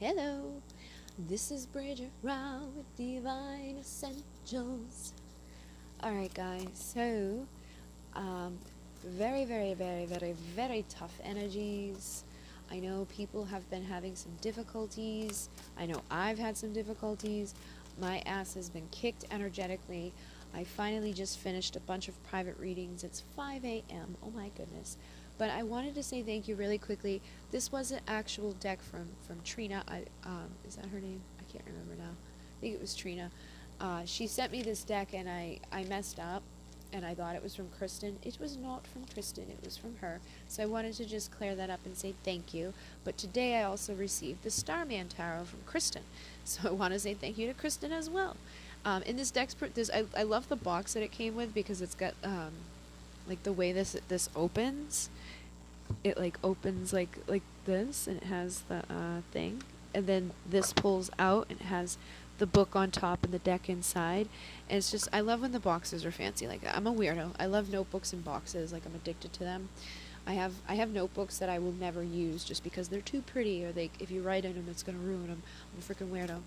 Hello, this is Bridget Round with Divine Essentials. Alright, guys, so very, very, very, very, very tough energies. I know people have been having some difficulties. I know I've had some difficulties. My ass has been kicked energetically. I finally just finished a bunch of private readings. It's 5 a.m. Oh my goodness. But I wanted to say thank you really quickly. This was an actual deck from Trina. Is that her name? I can't remember now. I think it was Trina. She sent me this deck and I messed up and I thought it was from Kristen. It was not from Kristen, it was from her. So I wanted to just clear that up and say thank you. But today I also received the Starman Tarot from Kristen. So I want to say thank you to Kristen as well. In this deck, I love the box that it came with because it's got like the way this opens. It like opens like this, and it has the thing, and then this pulls out and it has the book on top and the deck inside. And it's just, I love when the boxes are fancy like that. I'm a weirdo. I love notebooks and boxes. Like, I'm addicted to them. I have notebooks that I will never use just because they're too pretty, or if you write in them it's gonna ruin them. I'm a freaking weirdo.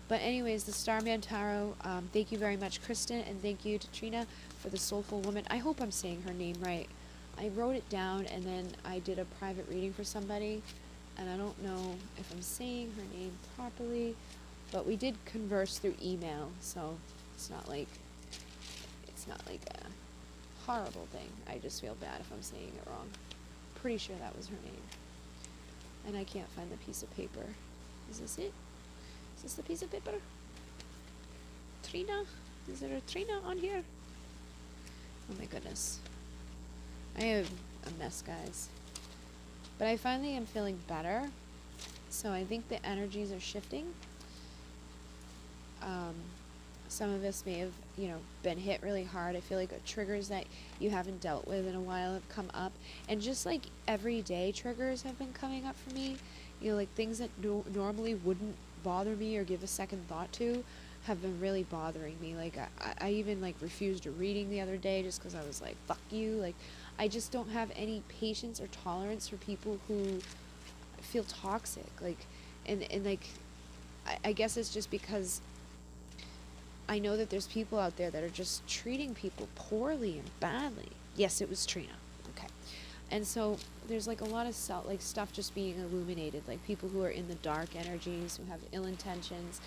But anyways, the Starman Tarot, thank you very much, Kristen, and thank you to Trina for the Soulful Woman. I hope I'm saying her name right. I wrote it down and then I did a private reading for somebody, and I don't know if I'm saying her name properly, but we did converse through email, so it's not like a horrible thing. I just feel bad if I'm saying it wrong. Pretty sure that was her name. And I can't find the piece of paper. Is this it? Is this the piece of paper? Trina? Is there a Trina on here? Oh my goodness. I have a mess, guys. But I finally am feeling better. So I think the energies are shifting. Some of us may have, been hit really hard. I feel like triggers that you haven't dealt with in a while have come up. And just like everyday triggers have been coming up for me. Like things that normally wouldn't bother me or give a second thought to have been really bothering me. Like I even like refused a reading the other day just because I was like, fuck you. Like, I just don't have any patience or tolerance for people who feel toxic. Like, and like, I guess it's just because I know that there's people out there that are just treating people poorly and badly. Yes, it was Trina. Okay. And so there's like a lot of stuff just being illuminated, like people who are in the dark energies, who have ill intentions.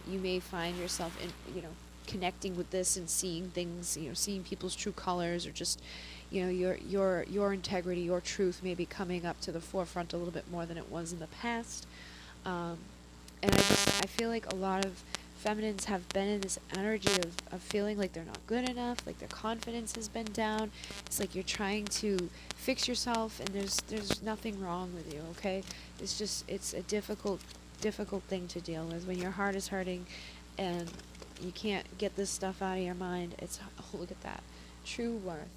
You may find yourself in, connecting with this and seeing things, seeing people's true colors, or just, your integrity, your truth may be coming up to the forefront a little bit more than it was in the past. And I feel like a lot of feminines have been in this energy of feeling like they're not good enough, like their confidence has been down. It's like you're trying to fix yourself and there's nothing wrong with you, okay? It's a difficult thing to deal with when your heart is hurting and you can't get this stuff out of your mind. Oh, look at that. True worth.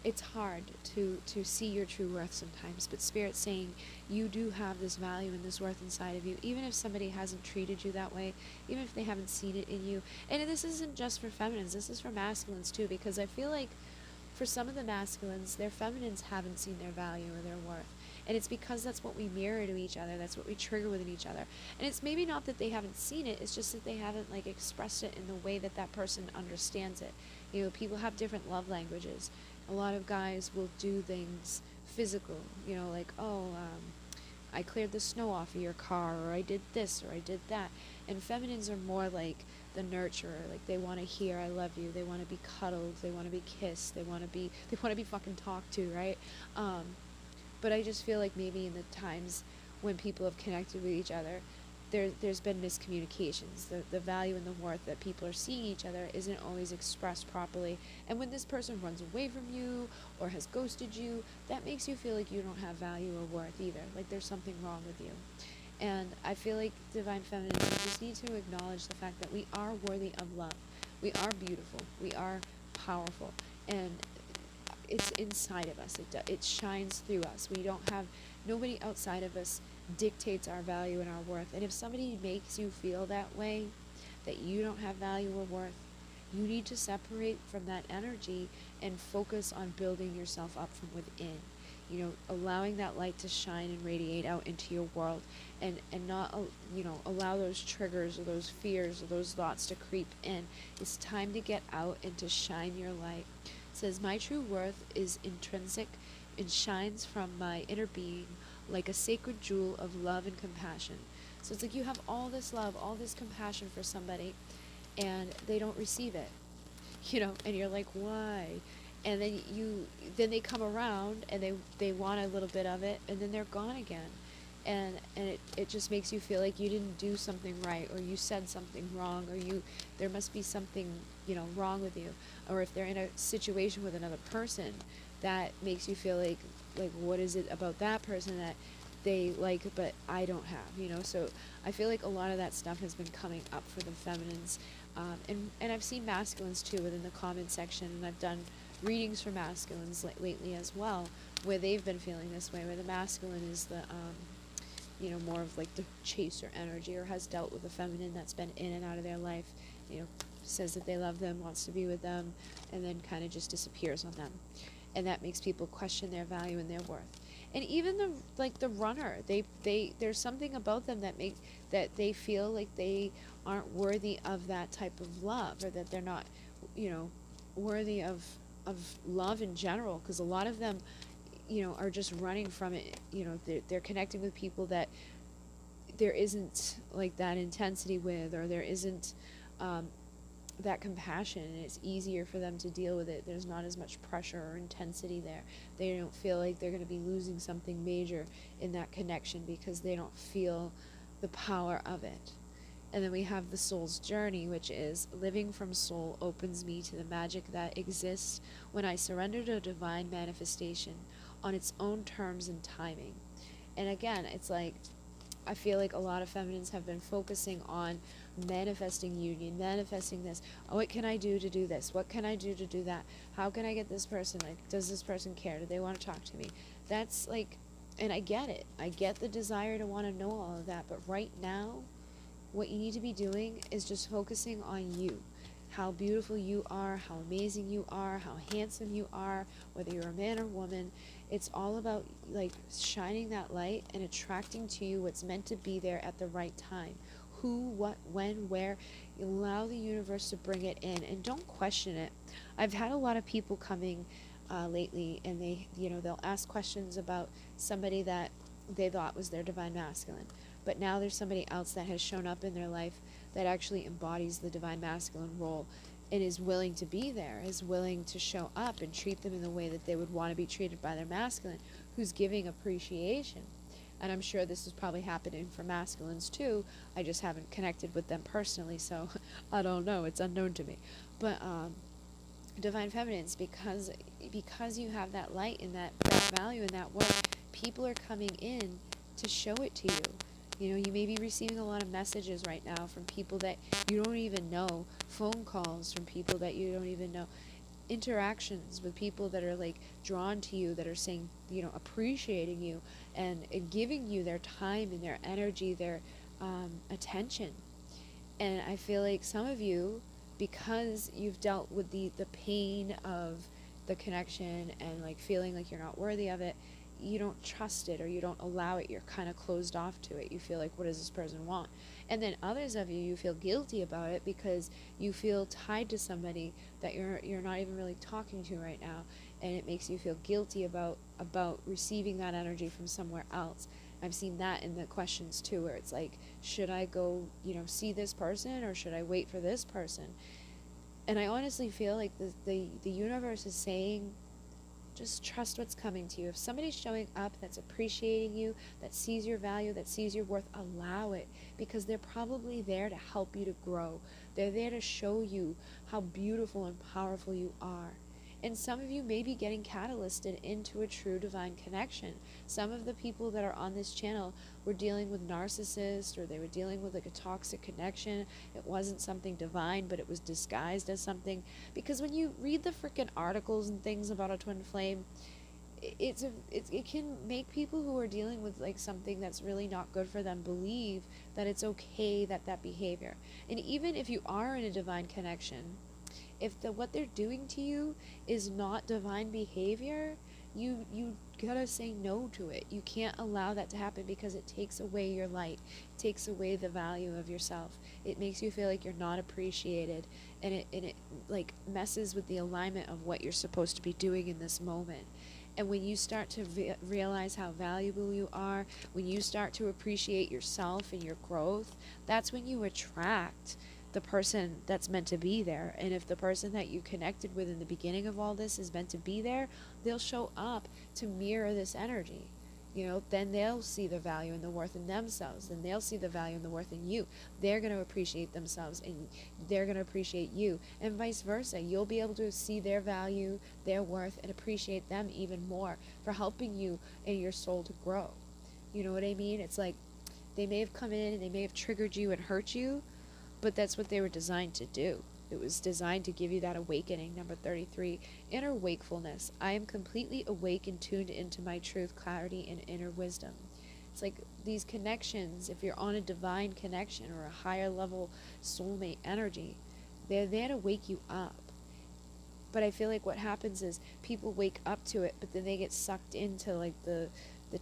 It's hard to see your true worth sometimes, but Spirit's saying you do have this value and this worth inside of you, even if somebody hasn't treated you that way, even if they haven't seen it in you. And this isn't just for feminines, this is for masculines too, because I feel like for some of the masculines, their feminines haven't seen their value or their worth. And it's because that's what we mirror to each other, that's what we trigger within each other. And it's maybe not that they haven't seen it, it's just that they haven't like expressed it in the way that that person understands it. People have different love languages. A lot of guys will do things physical, like, I cleared the snow off of your car, or I did this, or I did that. And feminines are more like the nurturer. Like, they want to hear I love you, they want to be cuddled, they want to be kissed, they want to be fucking talked to, right? But I just feel like maybe in the times when people have connected with each other, there's been miscommunications. The value and the worth that people are seeing each other isn't always expressed properly. And when this person runs away from you or has ghosted you, that makes you feel like you don't have value or worth either. Like there's something wrong with you. And I feel like Divine Feminines, we just need to acknowledge the fact that we are worthy of love. We are beautiful. We are powerful. And it's inside of us. It shines through us. Nobody outside of us dictates our value and our worth. And if somebody makes you feel that way, that you don't have value or worth, you need to separate from that energy and focus on building yourself up from within. allowing that light to shine and radiate out into your world, and not allow those triggers or those fears or those thoughts to creep in. It's time to get out and to shine your light. It says, my true worth is intrinsic and shines from my inner being like a sacred jewel of love and compassion. So it's like you have all this love, all this compassion for somebody, and they don't receive it, and you're like, why? And then they come around and they want a little bit of it, and then they're gone again. And it just makes you feel like you didn't do something right, or you said something wrong, or there must be something wrong with you. Or if they're in a situation with another person, that makes you feel like what is it about that person that they like but I don't have. So I feel like a lot of that stuff has been coming up for the feminines, and I've seen masculines too within the comment section, and I've done readings for masculines lately as well, where they've been feeling this way, where the masculine is the more of like the chaser energy, or has dealt with a feminine that's been in and out of their life, says that they love them, wants to be with them, and then kind of just disappears on them. And that makes people question their value and their worth. And even the runner, there's something about them that they feel like they aren't worthy of that type of love, or that they're not, worthy of love in general, because a lot of them, are just running from it. They're connecting with people that there isn't like that intensity with, or there isn't that compassion, and it's easier for them to deal with it. There's not as much pressure or intensity there. They don't feel like they're going to be losing something major in that connection, because they don't feel the power of it. And then we have the soul's journey, which is living from soul opens me to the magic that exists when I surrender to divine manifestation on its own terms and timing. And again, it's like, I feel like a lot of feminines have been focusing on manifesting union, manifesting this. Oh, what can I do to do this? What can I do to do that? How can I get this person? Like, does this person care? Do they want to talk to me? That's like, and I get it. I get the desire to want to know all of that. But right now, what you need to be doing is just focusing on you. How beautiful you are, how amazing you are, how handsome you are, whether you're a man or woman. It's all about like shining that light and attracting to you what's meant to be there at the right time. Who, what, when, where. You allow the universe to bring it in, and don't question it. I've had a lot of people coming lately, and they'll ask questions about somebody that they thought was their divine masculine. But now there's somebody else that has shown up in their life that actually embodies the divine masculine role, and is willing to be there, is willing to show up and treat them in the way that they would want to be treated by their masculine, who's giving appreciation. And I'm sure this is probably happening for masculines too. I just haven't connected with them personally, so I don't know. It's unknown to me. But divine feminines, because you have that light and that value and that work, people are coming in to show it to you. You may be receiving a lot of messages right now from people that you don't even know, phone calls from people that you don't even know, interactions with people that are like drawn to you, that are saying, appreciating you and giving you their time and their energy, their attention. And I feel like some of you, because you've dealt with the pain of the connection and like feeling like you're not worthy of it, you don't trust it, or you don't allow it. You're kind of closed off to it. You feel like, what does this person want? And then others of you feel guilty about it because you feel tied to somebody that you're not even really talking to right now, and it makes you feel guilty about receiving that energy from somewhere else. I've seen that in the questions too, where it's like, should I go see this person, or should I wait for this person? And I honestly feel like the universe is saying, just trust what's coming to you. If somebody's showing up that's appreciating you, that sees your value, that sees your worth, allow it, because they're probably there to help you to grow. They're there to show you how beautiful and powerful you are. And some of you may be getting catalysted into a true divine connection. Some of the people that are on this channel were dealing with narcissists, or they were dealing with like a toxic connection. It wasn't something divine, but it was disguised as something. Because when you read the freaking articles and things about a twin flame, it can make people who are dealing with like something that's really not good for them believe that it's okay, that behavior. And even if you are in a divine connection, if what they're doing to you is not divine behavior, you gotta say no to it. You can't allow that to happen, because it takes away your light, it takes away the value of yourself. It makes you feel like you're not appreciated, and it like messes with the alignment of what you're supposed to be doing in this moment. And when you start to realize how valuable you are, when you start to appreciate yourself and your growth, that's when you attract the person that's meant to be there. And if the person that you connected with in the beginning of all this is meant to be there, they'll show up to mirror this energy. Then they'll see the value and the worth in themselves, and they'll see the value and the worth in you. They're going to appreciate themselves, and they're going to appreciate you, and vice versa. You'll be able to see their value, their worth, and appreciate them even more for helping you and your soul to grow. You know what I mean? It's like they may have come in and they may have triggered you and hurt you, but that's what they were designed to do. It was designed to give you that awakening. Number 33, inner wakefulness. I am completely awake and tuned into my truth, clarity, and inner wisdom. It's like these connections, if you're on a divine connection or a higher level soulmate energy, they're there to wake you up. But I feel like what happens is people wake up to it, but then they get sucked into like the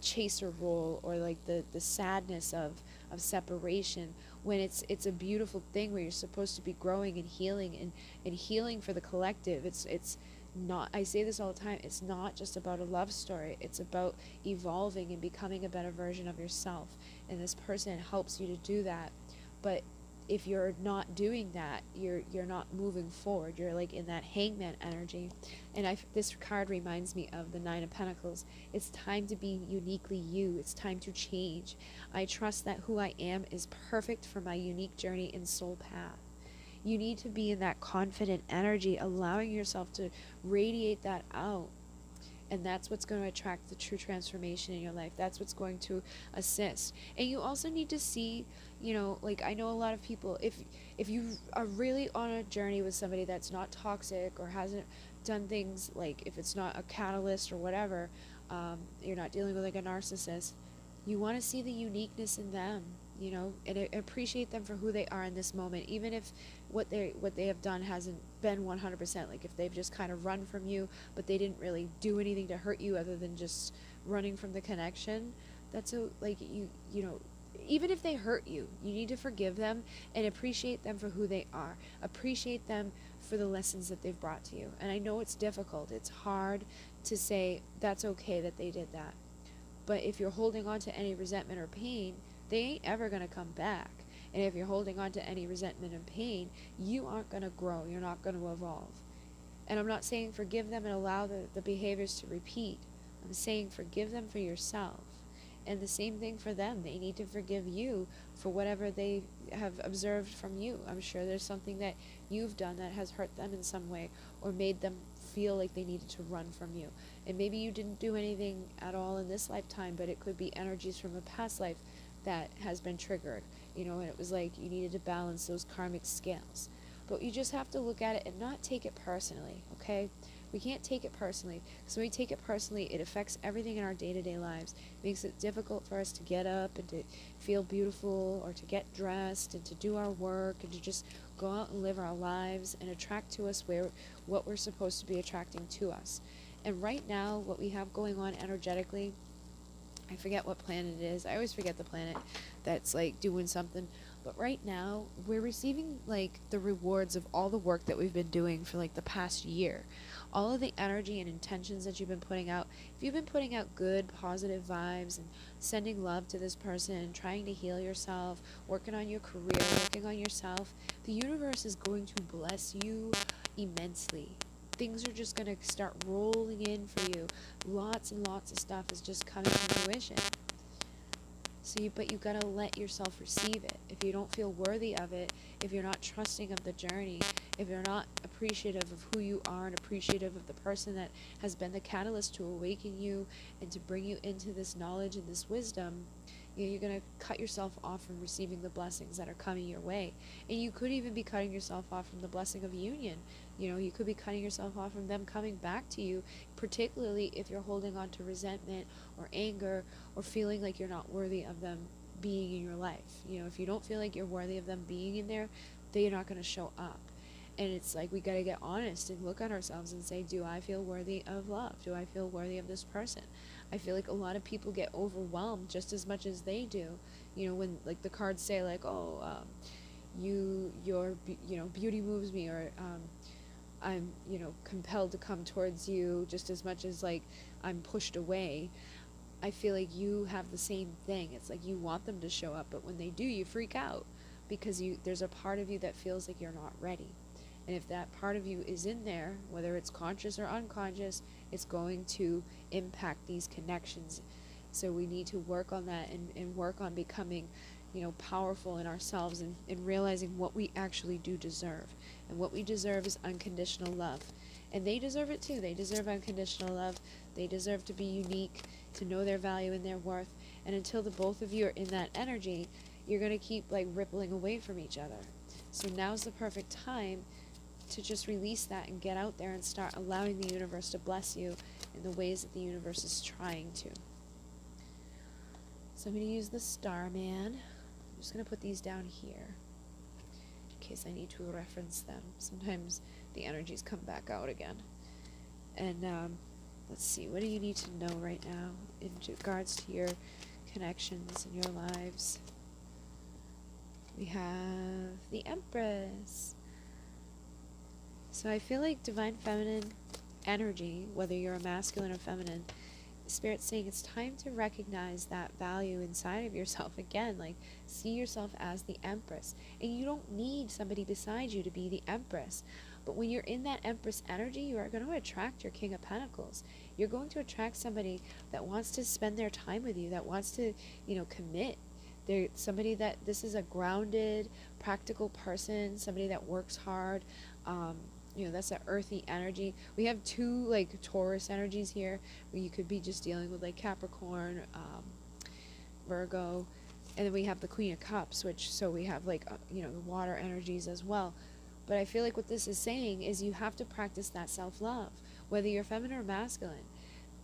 chaser role, or like the sadness of separation, when it's a beautiful thing where you're supposed to be growing and healing for the collective. It's not, I say this all the time, it's not just about a love story. It's about evolving and becoming a better version of yourself, and this person helps you to do that. But if you're not doing that, you're not moving forward. You're like in that hangman energy. And this card reminds me of the Nine of Pentacles. It's time to be uniquely you. It's time to change. I trust that who I am is perfect for my unique journey and soul path. You need to be in that confident energy, allowing yourself to radiate that out. And that's what's going to attract the true transformation in your life. That's what's going to assist. And you also need to see, like I know a lot of people, if you are really on a journey with somebody that's not toxic or hasn't done things, like if it's not a catalyst or whatever, you're not dealing with like a narcissist, you want to see the uniqueness in them, and appreciate them for who they are in this moment, even if what they have done hasn't been 100%. Like if they've just kind of run from you, but they didn't really do anything to hurt you other than just running from the connection. That's even if they hurt you, you need to forgive them and appreciate them for who they are. Appreciate them for the lessons that they've brought to you. And I know it's difficult. It's hard to say that's okay that they did that. But if you're holding on to any resentment or pain, they ain't ever going to come back. And if you're holding on to any resentment and pain, you aren't going to grow. You're not going to evolve. And I'm not saying forgive them and allow the behaviors to repeat. I'm saying forgive them for yourself. And the same thing for them. They need to forgive you for whatever they have observed from you. I'm sure there's something that you've done that has hurt them in some way, or made them feel like they needed to run from you. And maybe you didn't do anything at all in this lifetime, but it could be energies from a past life that has been triggered, and it was like you needed to balance those karmic scales. But you just have to look at it and not take it personally, okay? We can't take it personally, because when we take it personally, it affects everything in our day-to-day lives. It makes it difficult for us to get up and to feel beautiful, or to get dressed and to do our work and to just go out and live our lives and attract to us what we're supposed to be attracting to us. And right now, what we have going on energetically, I forget what planet it is. I always forget the planet that's like doing something. But right now, we're receiving like the rewards of all the work that we've been doing for like the past year. All of the energy and intentions that you've been putting out. If you've been putting out good, positive vibes and sending love to this person, trying to heal yourself, working on your career, working on yourself, the universe is going to bless you immensely. Things are just going to start rolling in for you. Lots and lots of stuff is just coming to fruition. But you got to let yourself receive it. If you don't feel worthy of it, if you're not trusting of the journey, if you're not appreciative of who you are and appreciative of the person that has been the catalyst to awaken you and to bring you into this knowledge and this wisdom, you're going to cut yourself off from receiving the blessings that are coming your way. And you could even be cutting yourself off from the blessing of union. You could be cutting yourself off from them coming back to you, particularly if you're holding on to resentment or anger or feeling like you're not worthy of them being in your life. If you don't feel like you're worthy of them being in there, they're not going to show up. And it's like we got to get honest and look at ourselves and say, do I feel worthy of love? Do I feel worthy of this person? I feel like a lot of people get overwhelmed just as much as they do. You know, when like the cards say like, oh, beauty moves me, or I'm, compelled to come towards you just as much as like I'm pushed away. I feel like you have the same thing. It's like you want them to show up, but when they do, you freak out because there's a part of you that feels like you're not ready. And if that part of you is in there, whether it's conscious or unconscious, it's going to impact these connections. So we need to work on that and work on becoming, powerful in ourselves and realizing what we actually do deserve. And what we deserve is unconditional love. And they deserve it too. They deserve unconditional love. They deserve to be unique, to know their value and their worth. And until the both of you are in that energy, you're going to keep like rippling away from each other. So now's the perfect time to just release that and get out there and start allowing the universe to bless you in the ways that the universe is trying to. So I'm going to use the Starman. I'm just going to put these down here in case I need to reference them. Sometimes the energies come back out again. And let's see, what do you need to know right now in regards to your connections in your lives? We have the Empress. So I feel like divine feminine energy, whether you're a masculine or feminine, Spirit's saying it's time to recognize that value inside of yourself again. Like, see yourself as the Empress. And you don't need somebody beside you to be the Empress. But when you're in that Empress energy, you are going to attract your King of Pentacles. You're going to attract somebody that wants to spend their time with you, that wants to, commit. They're somebody that, this is a grounded, practical person, somebody that works hard. That's an earthy energy. We have two like Taurus energies here, where you could be just dealing with like Capricorn, Virgo, and then we have the Queen of Cups, so we have like the water energies as well. But I feel like what this is saying is you have to practice that self-love, whether you're feminine or masculine.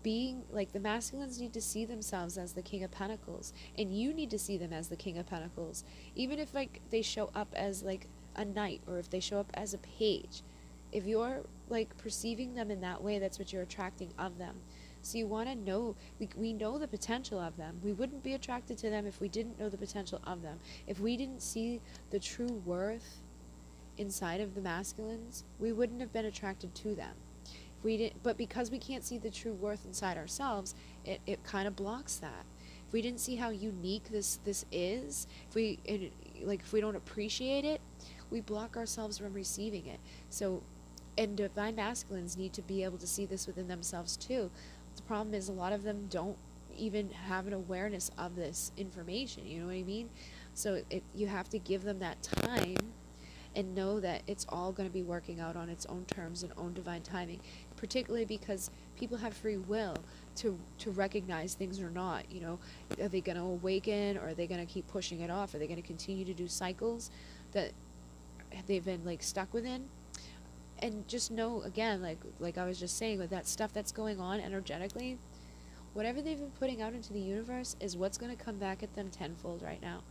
Being like, the masculines need to see themselves as the King of Pentacles, and you need to see them as the King of Pentacles, even if like they show up as like a knight, or if they show up as a page. If you're like perceiving them in that way, that's what you're attracting of them. So you want to know, we know the potential of them. We wouldn't be attracted to them if we didn't know the potential of them. If we didn't see the true worth inside of the masculines, we wouldn't have been attracted to them. If we didn't, but because we can't see the true worth inside ourselves, it kind of blocks that. If we didn't see how unique this is, if we don't appreciate it, we block ourselves from receiving it. So, and divine masculines need to be able to see this within themselves too. The problem is a lot of them don't even have an awareness of this information, you know what I mean? So you have to give them that time and know that it's all going to be working out on its own terms and own divine timing, particularly because people have free will to recognize things or not. Are they going to awaken, or are they going to keep pushing it off? Are they going to continue to do cycles that they've been like stuck within? And just know, again, like I was just saying, with that stuff that's going on energetically, whatever they've been putting out into the universe is what's going to come back at them tenfold right now.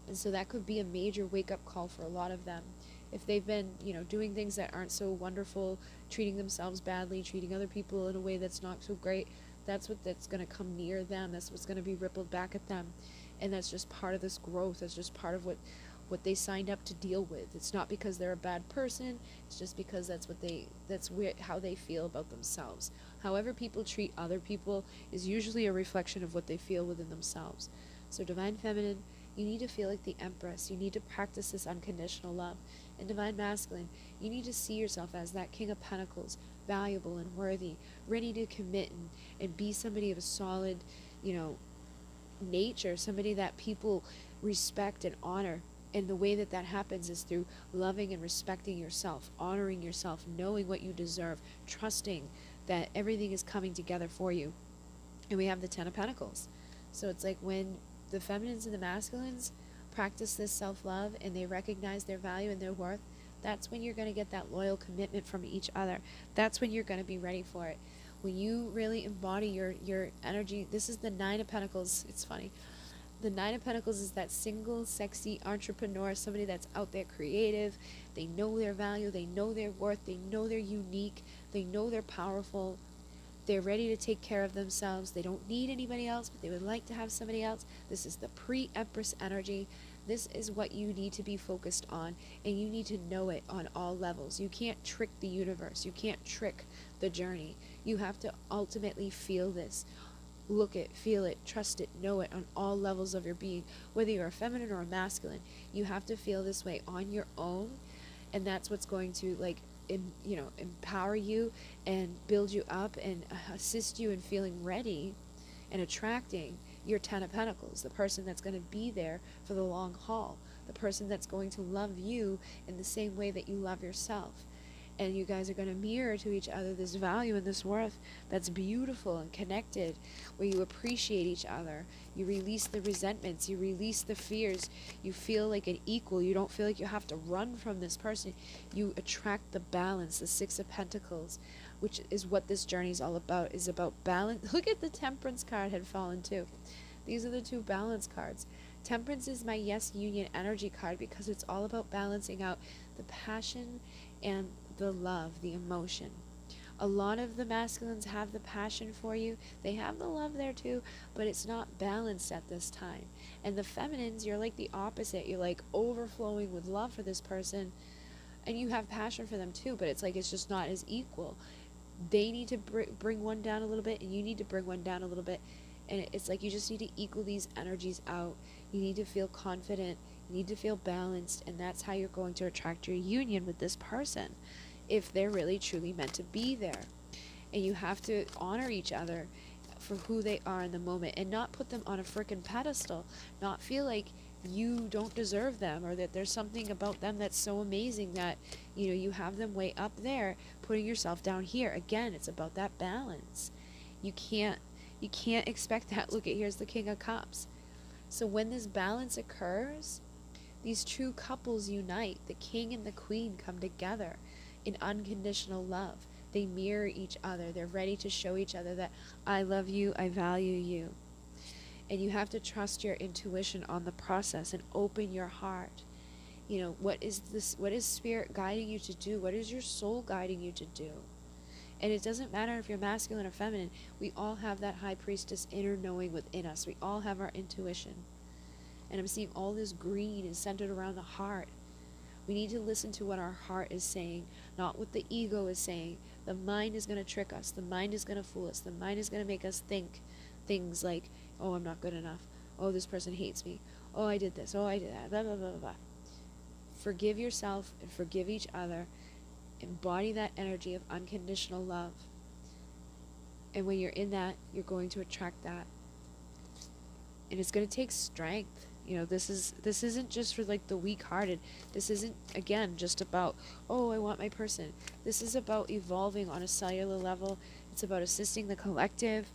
And so that could be a major wake-up call for a lot of them. If they've been, doing things that aren't so wonderful, treating themselves badly, treating other people in a way that's not so great, that's going to come near them. That's what's going to be rippled back at them. And that's just part of this growth. That's just part of what they signed up to deal with. It's not because they're a bad person. It's just because that's how they feel about themselves. However people treat other people is usually a reflection of what they feel within themselves. So divine feminine, you need to feel like the Empress. You need to practice this unconditional love. And divine masculine, you need to see yourself as that King of Pentacles, valuable and worthy, ready to commit and be somebody of a solid, nature, somebody that people respect and honor. And the way that happens is through loving and respecting yourself, honoring yourself, knowing what you deserve, trusting that everything is coming together for you. And we have the Ten of Pentacles. So it's like when the feminines and the masculines practice this self-love and they recognize their value and their worth, that's when you're going to get that loyal commitment from each other. That's when you're going to be ready for it. When you really embody your energy, this is the Nine of Pentacles. It's funny. The Nine of Pentacles is that single, sexy entrepreneur, somebody that's out there creative. They know their value, they know their worth, they know they're unique, they know they're powerful. They're ready to take care of themselves. They don't need anybody else, but they would like to have somebody else. This is the pre-Empress energy. This is what you need to be focused on, and you need to know it on all levels. You can't trick the universe. You can't trick the journey. You have to ultimately feel this. Look it, feel it, trust it, know it on all levels of your being. Whether you're a feminine or a masculine, you have to feel this way on your own, and that's what's going to empower you and build you up and assist you in feeling ready and attracting your Ten of Pentacles, the person that's going to be there for the long haul, the person that's going to love you in the same way that you love yourself. And you guys are going to mirror to each other this value and this worth that's beautiful and connected, where you appreciate each other. You release the resentments, you release the fears, you feel like an equal. You don't feel like you have to run from this person. You attract the balance, the Six of Pentacles, which is what this journey is all about, is about balance. Look at the Temperance card had fallen too. These are the two balance cards. Temperance is my yes union energy card because it's all about balancing out the passion and the love, the emotion. A lot of the masculines have the passion for you. They have the love there too, but it's not balanced at this time. And the feminines, you're like the opposite. You're like overflowing with love for this person, and you have passion for them too, but it's like it's just not as equal. They need to bring one down a little bit, and you need to bring one down a little bit. And it's like you just need to equal these energies out. You need to feel confident. You need to feel balanced, and that's how you're going to attract your union with this person, if they're really truly meant to be there. And you have to honor each other for who they are in the moment, and not put them on a freaking pedestal, not feel like you don't deserve them, or that there's something about them that's so amazing that you have them way up there, putting yourself down here. Again, it's about that balance. You can't expect that. Look at, here's the King of Cups. So when this balance occurs, these true couples unite. The king and the queen come together in unconditional love. They mirror each other. They're ready to show each other that I love you, I value you. And you have to trust your intuition on the process and open your heart. What is spirit guiding you to do? What is your soul guiding you to do? And it doesn't matter if you're masculine or feminine. We all have that high priestess inner knowing within us. We all have our intuition. And I'm seeing all this green is centered around the heart. We need to listen to what our heart is saying, not what the ego is saying. The mind is going to trick us. The mind is going to fool us. The mind is going to make us think things like, oh, I'm not good enough. Oh, this person hates me. Oh, I did this. Oh, I did that. Blah, blah, blah, blah. Forgive yourself and forgive each other. Embody that energy of unconditional love. And when you're in that, you're going to attract that. And it's going to take strength. This isn't just for like the weak-hearted. This isn't, again, just about, oh, I want my person. This is about evolving on a cellular level. It's about assisting the collective.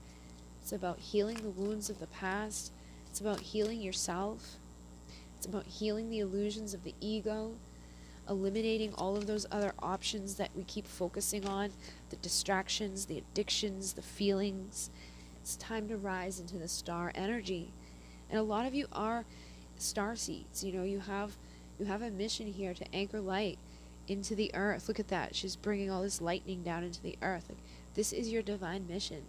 It's about healing the wounds of the past. It's about healing yourself. It's about healing the illusions of the ego, eliminating all of those other options that we keep focusing on, the distractions, the addictions, the feelings. It's time to rise into the star energy. And a lot of you are starseeds. You have a mission here to anchor light into the earth. Look at that. She's bringing all this lightning down into the earth. Like, this is your divine mission.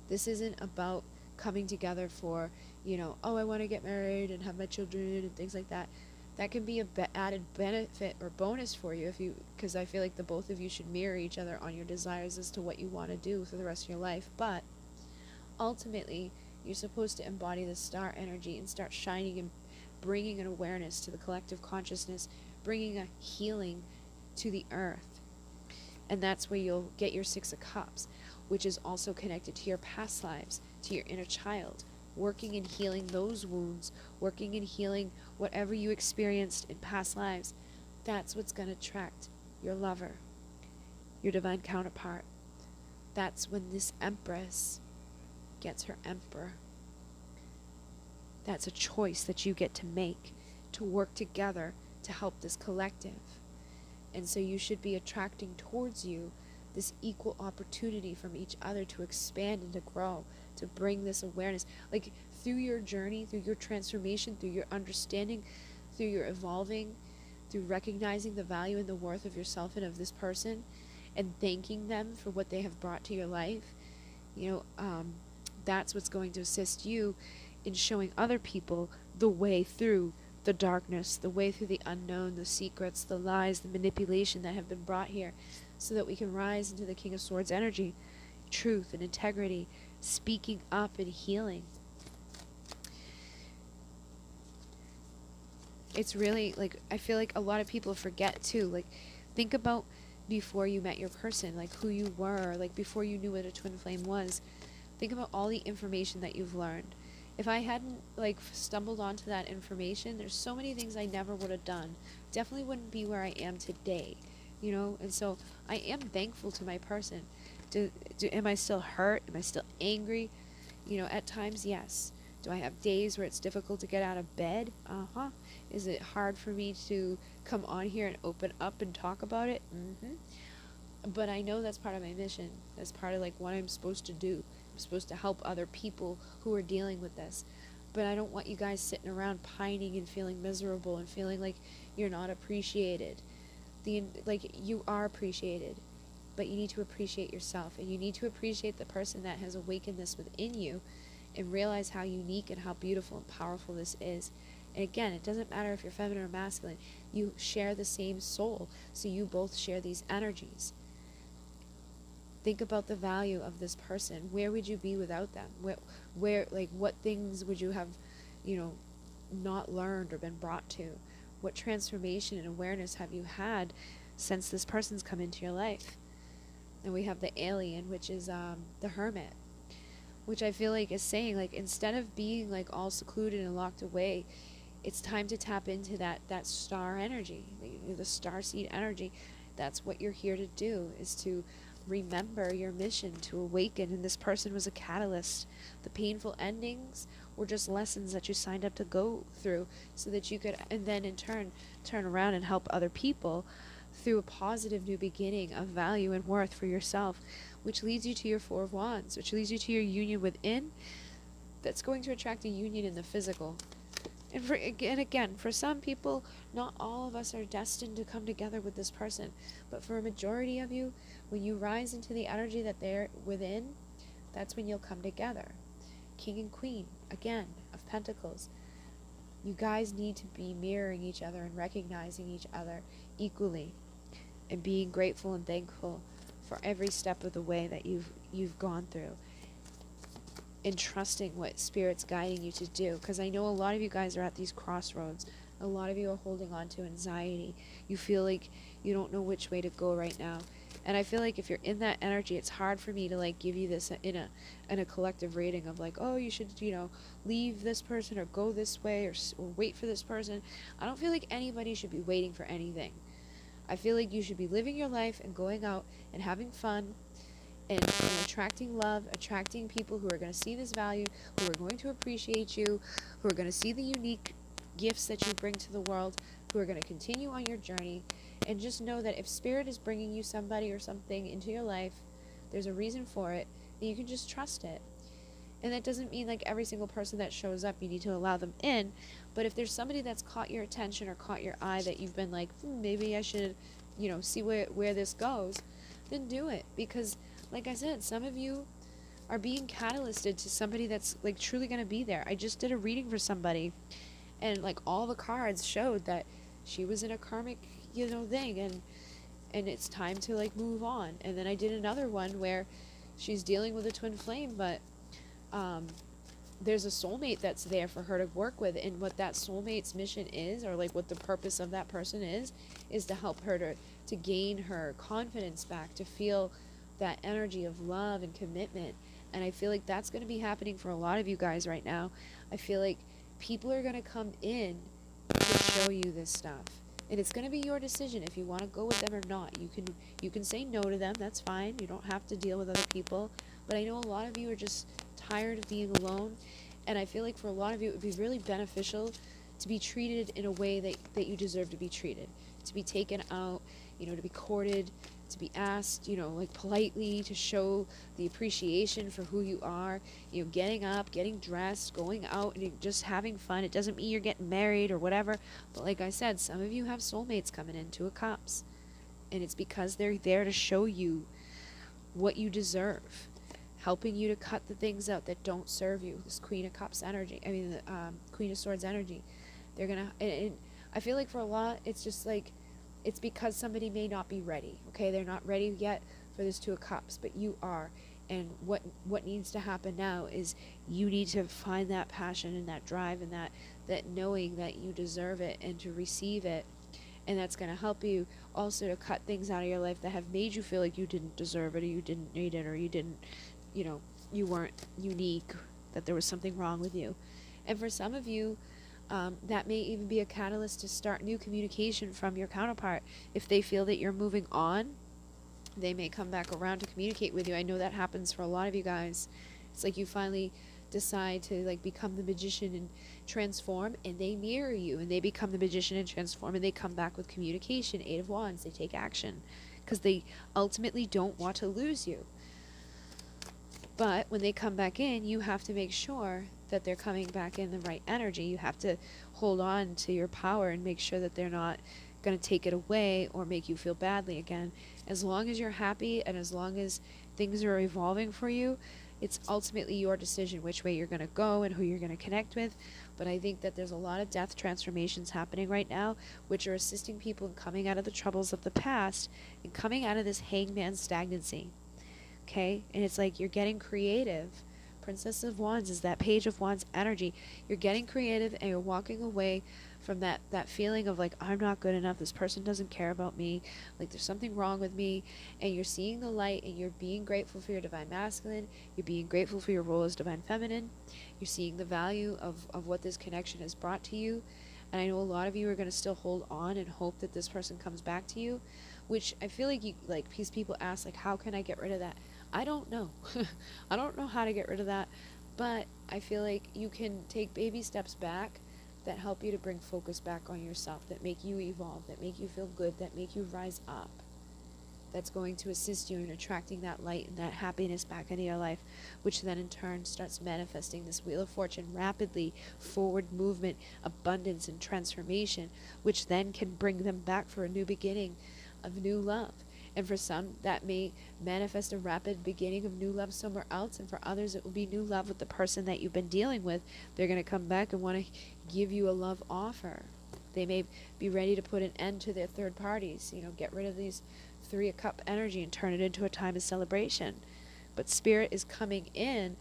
This isn't about coming together for, oh, I want to get married and have my children and things like that. That can be a added benefit or bonus for you, because I feel like the both of you should mirror each other on your desires as to what you want to do for the rest of your life. But ultimately, you're supposed to embody the star energy and start shining and bringing an awareness to the collective consciousness, bringing a healing to the earth. And that's where you'll get your Six of Cups, which is also connected to your past lives, to your inner child, working and healing those wounds, working and healing whatever you experienced in past lives. That's what's going to attract your lover, your divine counterpart. That's when this Empress gets her Emperor. That's a choice that you get to make, to work together to help this collective. And so you should be attracting towards you this equal opportunity from each other to expand and to grow, to bring this awareness. Like, through your journey, through your transformation, through your understanding, through your evolving, through recognizing the value and the worth of yourself and of this person, and thanking them for what they have brought to your life, that's what's going to assist you in showing other people the way through the darkness, the way through the unknown, the secrets, the lies, the manipulation that have been brought here, so that we can rise into the King of Swords energy, truth and integrity, speaking up and healing. It's really, like, I feel like a lot of people forget too, like, think about before you met your person, like who you were, like before you knew what a twin flame was. Think about all the information that you've learned. If I hadn't, like, stumbled onto that information, there's so many things I never would have done. Definitely wouldn't be where I am today, and so I am thankful to my person. Am I still hurt? Am I still angry? At times, yes. Do I have days where it's difficult to get out of bed? Is it hard for me to come on here and open up and talk about it? But I know that's part of my mission. That's part of, like, what I'm supposed to do. I'm supposed to help other people who are dealing with this. But I don't want you guys sitting around pining and feeling miserable and feeling like you're not appreciated. You are appreciated, but you need to appreciate yourself, and you need to appreciate the person that has awakened this within you, and realize how unique and how beautiful and powerful this is. And again, it doesn't matter if you're feminine or masculine. You share the same soul, so you both share these energies. Think about the value of this person. Where would you be without them? Where like, what things would you have, not learned or been brought to? What transformation and awareness have you had since this person's come into your life? And we have the alien, which is the hermit, which I feel like is saying, like, instead of being, like, all secluded and locked away, it's time to tap into that star energy, the starseed energy. That's what you're here to do, is to remember your mission, to awaken. And this person was a catalyst. The painful endings were just lessons that you signed up to go through, so that you could, and then in turn, turn around and help other people through a positive new beginning of value and worth for yourself, which leads you to your Four of Wands, which leads you to your union within, that's going to attract a union in the physical. And again, for some people, not all of us are destined to come together with this person. But for a majority of you, when you rise into the energy that they're within, that's when you'll come together. King and Queen, again, of Pentacles. You guys need to be mirroring each other and recognizing each other equally, and being grateful and thankful for every step of the way that you've gone through, and trusting what Spirit's guiding you to do. Because I know a lot of you guys are at these crossroads. A lot of you are holding on to anxiety. You feel like you don't know which way to go right now. And I feel like if you're in that energy, it's hard for me to, like, give you this in a collective rating of, like, oh, you should, leave this person or go this way, or wait for this person. I don't feel like anybody should be waiting for anything. I feel like you should be living your life and going out and having fun, and attracting love, attracting people who are going to see this value, who are going to appreciate you, who are going to see the unique gifts that you bring to the world, who are going to continue on your journey. And just know that if Spirit is bringing you somebody or something into your life, there's a reason for it, and you can just trust it. And that doesn't mean, like, every single person that shows up, you need to allow them in. But if there's somebody that's caught your attention or caught your eye that you've been like, maybe I should, see where this goes, then do it. Because, like I said, some of you are being catalysted to somebody that's, like, truly going to be there. I just did a reading for somebody, and, like, all the cards showed that she was in a karmic, thing, and it's time to, like, move on. And then I did another one where she's dealing with a twin flame, but there's a soulmate that's there for her to work with, and what that soulmate's mission is, or, like, what the purpose of that person is to help her to gain her confidence back, to feel that energy of love and commitment. And I feel like that's going to be happening for a lot of you guys right now. I feel like people are going to come in to show you this stuff, and it's going to be your decision if you want to go with them or not. You can say no to them, that's fine. You don't have to deal with other people. But I know a lot of you are just tired of being alone, and I feel like for a lot of you it would be really beneficial to be treated in a way that you deserve to be treated, to be taken out, to be courted, to be asked, you know, like politely, to show the appreciation for who you are, you know, getting up, getting dressed, going out and just having fun. It doesn't mean you're getting married or whatever, but like I said, some of you have soulmates coming in, Two of Cups, and it's because they're there to show you what you deserve, helping you to cut the things out that don't serve you. This Queen of Cups energy, I mean the Queen of Swords energy, they're gonna, and I feel like for a lot, it's just like, it's because somebody may not be ready, okay? They're not ready yet for this Two of Cups, but you are. And what needs to happen now is you need to find that passion and that drive and that knowing that you deserve it and to receive it. And that's going to help you also to cut things out of your life that have made you feel like you didn't deserve it, or you didn't need it, or you didn't, you know, you weren't unique, that there was something wrong with you. And for some of you, that may even be a catalyst to start new communication from your counterpart. If they feel that you're moving on, they may come back around to communicate with you. I know that happens for a lot of you guys. It's like you finally decide to like become the magician and transform, and they mirror you, and they become the magician and transform, and they come back with communication. Eight of Wands, they take action because they ultimately don't want to lose you. But when they come back in, you have to make sure that they're coming back in the right energy. You have to hold on to your power and make sure that they're not going to take it away or make you feel badly again. As long as you're happy and as long as things are evolving for you, it's ultimately your decision which way you're going to go and who you're going to connect with. But I think that there's a lot of death transformations happening right now, which are assisting people in coming out of the troubles of the past and coming out of this hangman stagnancy. Okay? And it's like you're getting creative. Princess of Wands is that Page of Wands energy. You're getting creative and you're walking away from that feeling of like, I'm not good enough, this person doesn't care about me, like there's something wrong with me, and you're seeing the light and you're being grateful for your divine masculine, you're being grateful for your role as divine feminine, you're seeing the value of what this connection has brought to you. And I know a lot of you are going to still hold on and hope that this person comes back to you, which I feel like you, like, because people ask like, how can I get rid of that? I don't know. I don't know how to get rid of that, but I feel like you can take baby steps back that help you to bring focus back on yourself, that make you evolve, that make you feel good, that make you rise up. That's going to assist you in attracting that light and that happiness back into your life, which then in turn starts manifesting this Wheel of Fortune rapidly, forward movement, abundance, and transformation, which then can bring them back for a new beginning of new love. And for some, that may manifest a rapid beginning of new love somewhere else. And for others, it will be new love with the person that you've been dealing with. They're going to come back and want to give you a love offer. They may be ready to put an end to their third parties. You know, get rid of these Three of Cup energy and turn it into a time of celebration. But Spirit is coming in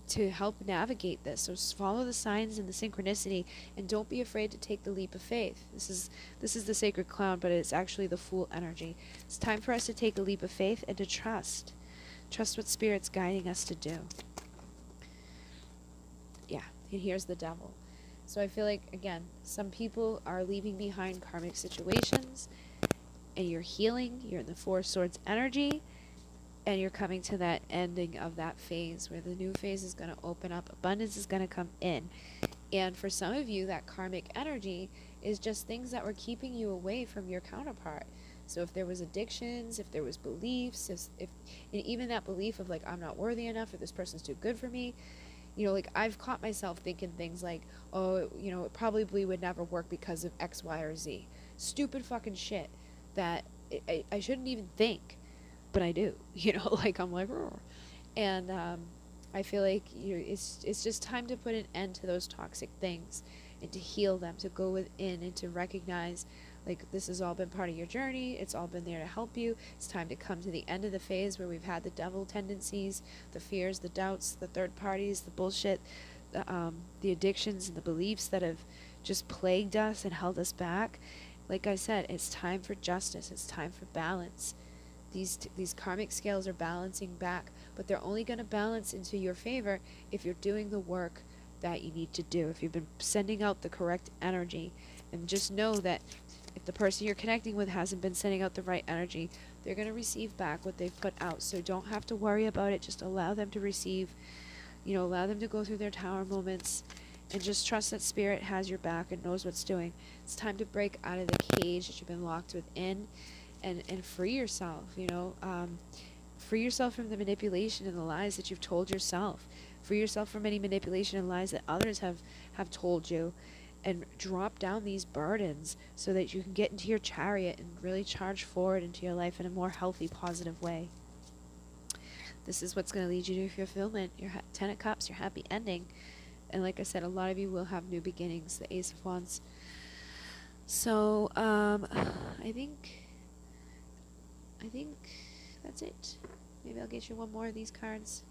to help navigate this. So follow the signs and the synchronicity, and don't be afraid to take the leap of faith. This is the Sacred Clown, but it's actually the Fool energy. It's time for us to take a leap of faith and to trust what Spirit's guiding us to do. Yeah, and here's the Devil. So I feel like, again, some people are leaving behind karmic situations, and you're healing. You're in the Four of Swords energy, and you're coming to that ending of that phase where the new phase is going to open up. Abundance is going to come in. And for some of you, that karmic energy is just things that were keeping you away from your counterpart. So if there was addictions, if there was beliefs, if and even that belief of like, I'm not worthy enough, or this person's too good for me. You know, like I've caught myself thinking things like, oh, you know, it probably would never work because of X, Y, or Z. Stupid fucking shit that I shouldn't even think. But I do, you know, like I'm like, roar. And I feel like it's just time to put an end to those toxic things and to heal them, to go within and to recognize like this has all been part of your journey. It's all been there to help you. It's time to come to the end of the phase where we've had the devil tendencies, the fears, the doubts, the third parties, the bullshit, the addictions and the beliefs that have just plagued us and held us back. Like I said, it's time for justice. It's time for balance. These karmic scales are balancing back, but they're only going to balance into your favor if you're doing the work that you need to do, if you've been sending out the correct energy. And just know that if the person you're connecting with hasn't been sending out the right energy, they're going to receive back what they've put out. So don't have to worry about it. Just allow them to receive, you know, allow them to go through their tower moments, and just trust that Spirit has your back and knows what's doing. It's time to break out of the cage that you've been locked within and free yourself, free yourself from the manipulation and the lies that you've told yourself. Free yourself from any manipulation and lies that others have told you, and drop down these burdens so that you can get into your chariot and really charge forward into your life in a more healthy, positive way. This is what's going to lead you to your fulfillment, your 10 of Cups, your happy ending. And like I said, a lot of you will have new beginnings, the Ace of Wands. So, I think that's it. Maybe I'll get you one more of these cards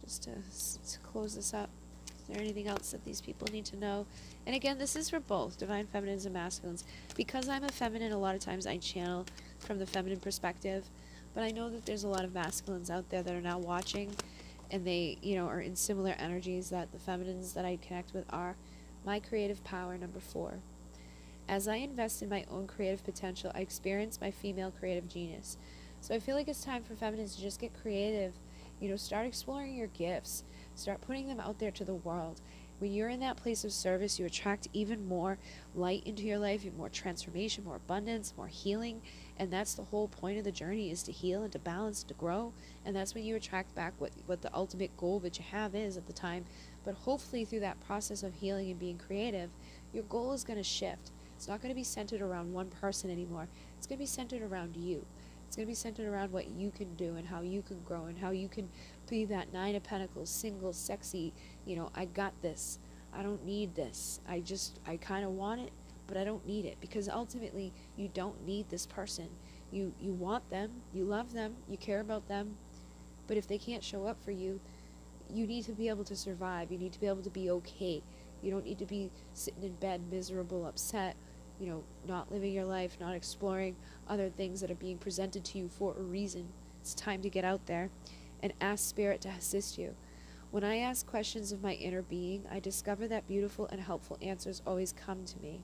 just to close this up. Is there anything else that these people need to know? And again, this is for both Divine Feminines and Masculines. Because I'm a feminine, a lot of times I channel from the feminine perspective. But I know that there's a lot of masculines out there that are now watching, and they, are in similar energies that the feminines that I connect with are. My creative power, number 4. As I invest in my own creative potential, I experience my female creative genius. So I feel like it's time for feminines to just get creative. Start exploring your gifts. Start putting them out there to the world. When you're in that place of service, you attract even more light into your life, more transformation, more abundance, more healing. And that's the whole point of the journey, is to heal and to balance, to grow. And that's when you attract back what the ultimate goal that you have is at the time. But hopefully through that process of healing and being creative, your goal is going to shift. It's not going to be centered around one person anymore. It's going to be centered around you. It's going to be centered around what you can do and how you can grow and how you can be that 9 of Pentacles, single, sexy, I got this. I don't need this. I kind of want it, but I don't need it. Because ultimately, you don't need this person. You want them, you love them, you care about them. But if they can't show up for you, you need to be able to survive. You need to be able to be okay. You don't need to be sitting in bed miserable, upset, not living your life, not exploring other things that are being presented to you for a reason. It's time to get out there and ask Spirit to assist you. When I ask questions of my inner being, I discover that beautiful and helpful answers always come to me.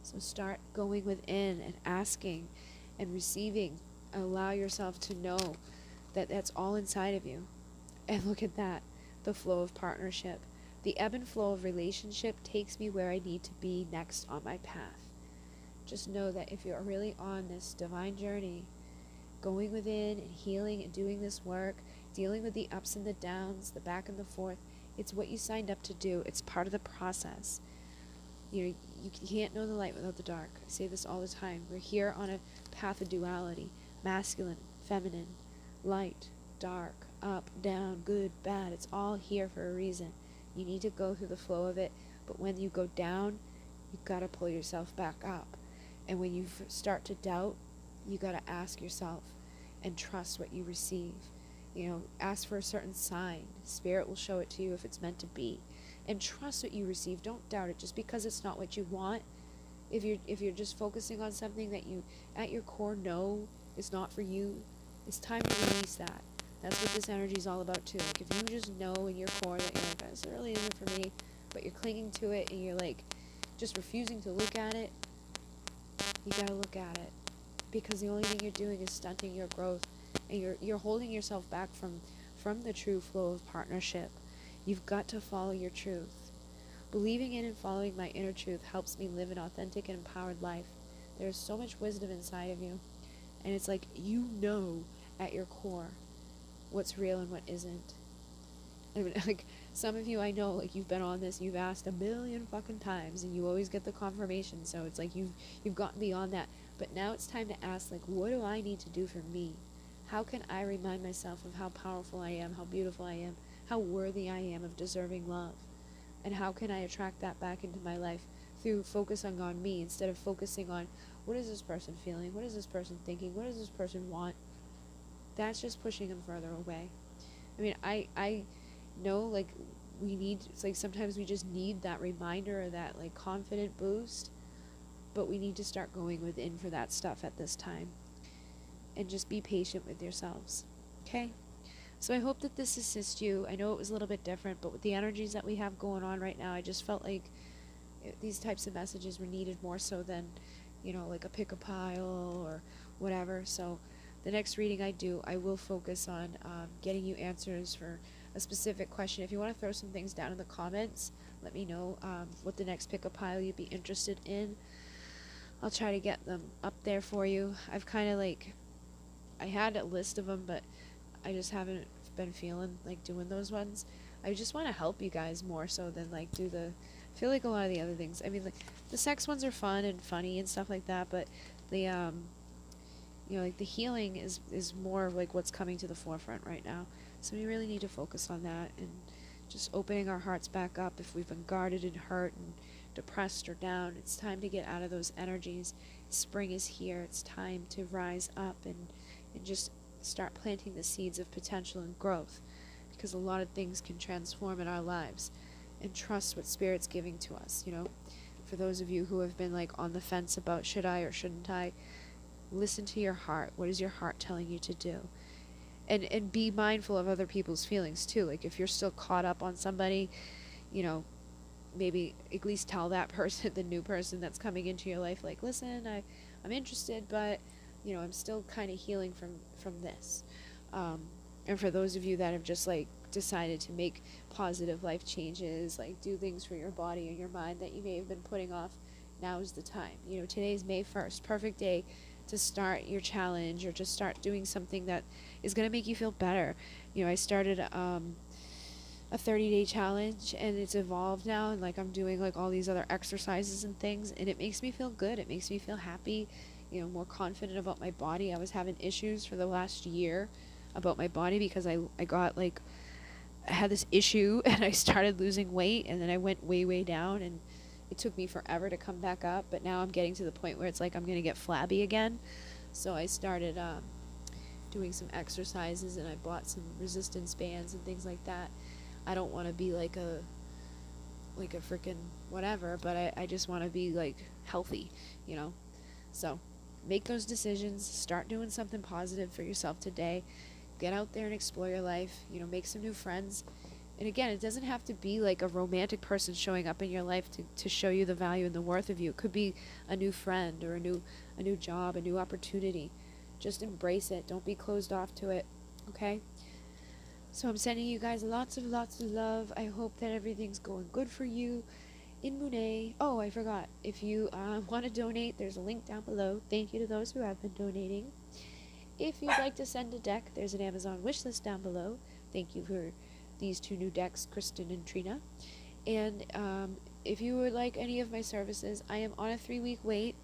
So start going within and asking and receiving. Allow yourself to know that that's all inside of you. And look at that, the flow of partnership. The ebb and flow of relationship takes me where I need to be next on my path. Just know that if you're really on this divine journey, going within and healing and doing this work, dealing with the ups and the downs, the back and the forth, it's what you signed up to do. It's part of the process. You can't know the light without the dark. I say this all the time. We're here on a path of duality. Masculine, feminine, light, dark, up, down, good, bad. It's all here for a reason. You need to go through the flow of it. But when you go down, you've got to pull yourself back up. And when you start to doubt, you got to ask yourself and trust what you receive. Ask for a certain sign. Spirit will show it to you if it's meant to be. And trust what you receive. Don't doubt it just because it's not what you want. If you're just focusing on something that you at your core know is not for you, it's time to release that. That's what this energy is all about too. Like if you just know in your core that you're like, this really isn't for me, but you're clinging to it and you're like just refusing to look at it, you gotta look at it. Because the only thing you're doing is stunting your growth, and you're holding yourself back from the true flow of partnership. You've got to follow your truth. Believing in and following my inner truth helps me live an authentic and empowered life. There is so much wisdom inside of you, and it's like at your core what's real and what isn't. I mean, like some of you I know, like you've been on this, you've asked a million fucking times, and you always get the confirmation. So it's like you've gotten beyond that. But now it's time to ask, like, what do I need to do for me? How can I remind myself of how powerful I am, how beautiful I am, how worthy I am of deserving love? And how can I attract that back into my life through focusing on me instead of focusing on what is this person feeling, what is this person thinking, what does this person want? That's just pushing them further away. I mean, I know, like, it's like sometimes we just need that reminder or that, like, confident boost, but we need to start going within for that stuff at this time. And just be patient with yourselves. Okay? So I hope that this assists you. I know it was a little bit different, but with the energies that we have going on right now, I just felt like these types of messages were needed more so than, like a pick a pile or whatever. So the next reading I do, I will focus on getting you answers for a specific question. If you want to throw some things down in the comments, let me know what the next pick a pile you'd be interested in. I'll try to get them up there for you. I've kind of like, I had a list of them, but I just haven't been feeling like doing those ones. I just want to help you guys more so than like do the, I feel like a lot of the other things. I mean, like the sex ones are fun and funny and stuff like that, but the you know, like the healing is more of like what's coming to the forefront right now. So we really need to focus on that and just opening our hearts back up. If we've been guarded and hurt and depressed or down, it's time to get out of those energies. Spring is here. It's time to rise up and just start planting the seeds of potential and growth, because a lot of things can transform in our lives, and trust what Spirit's giving to us. You know, for those of you who have been like on the fence about should I or shouldn't I, listen to your heart. What is your heart telling you to do? And be mindful of other people's feelings too. Like if you're still caught up on somebody, you know, maybe at least tell that person, the new person that's coming into your life, like, listen, I'm interested, but you know, I'm still kind of healing from this. And for those of you that have just like decided to make positive life changes, like do things for your body and your mind that you may have been putting off, now is the time. You know, today's May 1st, perfect day to start your challenge or just start doing something that is going to make you feel better. You know, I started a 30-day challenge and it's evolved now, and like I'm doing like all these other exercises and things, and it makes me feel good. It makes me feel happy, you know, more confident about my body. I was having issues for the last year about my body because I got like, I had this issue and I started losing weight, and then I went way down, and it took me forever to come back up, but now I'm getting to the point where it's like I'm going to get flabby again. So I started doing some exercises, and I bought some resistance bands and things like that. I don't want to be like a freaking whatever, but I just want to be like healthy, you know. So make those decisions, start doing something positive for yourself today. Get out there and explore your life, you know, make some new friends. And again, it doesn't have to be like a romantic person showing up in your life to show you the value and the worth of you. It could be a new friend or a new job, a new opportunity. Just embrace it. Don't be closed off to it. Okay? So I'm sending you guys lots of love. I hope that everything's going good for you. In Monet. Oh, I forgot. If you want to donate, there's a link down below. Thank you to those who have been donating. If you'd like to send a deck, there's an Amazon wishlist down below. Thank you for these two new decks, Kristen and Trina. And if you would like any of my services, I am on a 3-week wait.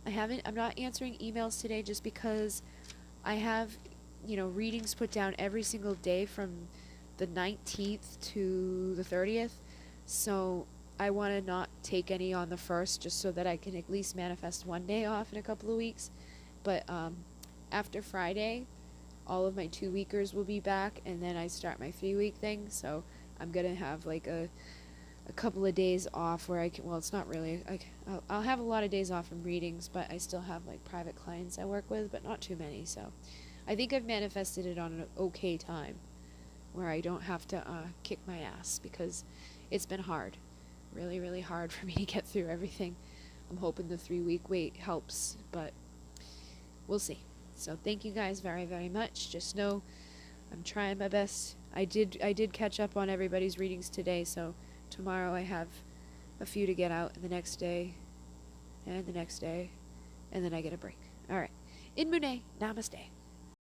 I'm not answering emails today just because I have, you know, readings put down every single day from the 19th to the 30th. So I want to not take any on the 1st, just so that I can at least manifest one day off in a couple of weeks. But after Friday, all of my 2-weekers will be back, and then I start my 3-week thing. So I'm gonna have like a couple of days off where I can, well, it's not really, I'll have a lot of days off from readings, but I still have like private clients I work with, but not too many. So I think I've manifested it on an okay time where I don't have to kick my ass, because it's been hard, really hard for me to get through everything. I'm hoping the 3-week wait helps, but we'll see. So thank you guys very much. Just know I'm trying my best. I did catch up on everybody's readings today, so tomorrow I have a few to get out, and the next day, and the next day, and then I get a break. Alright. In Monet. Namaste.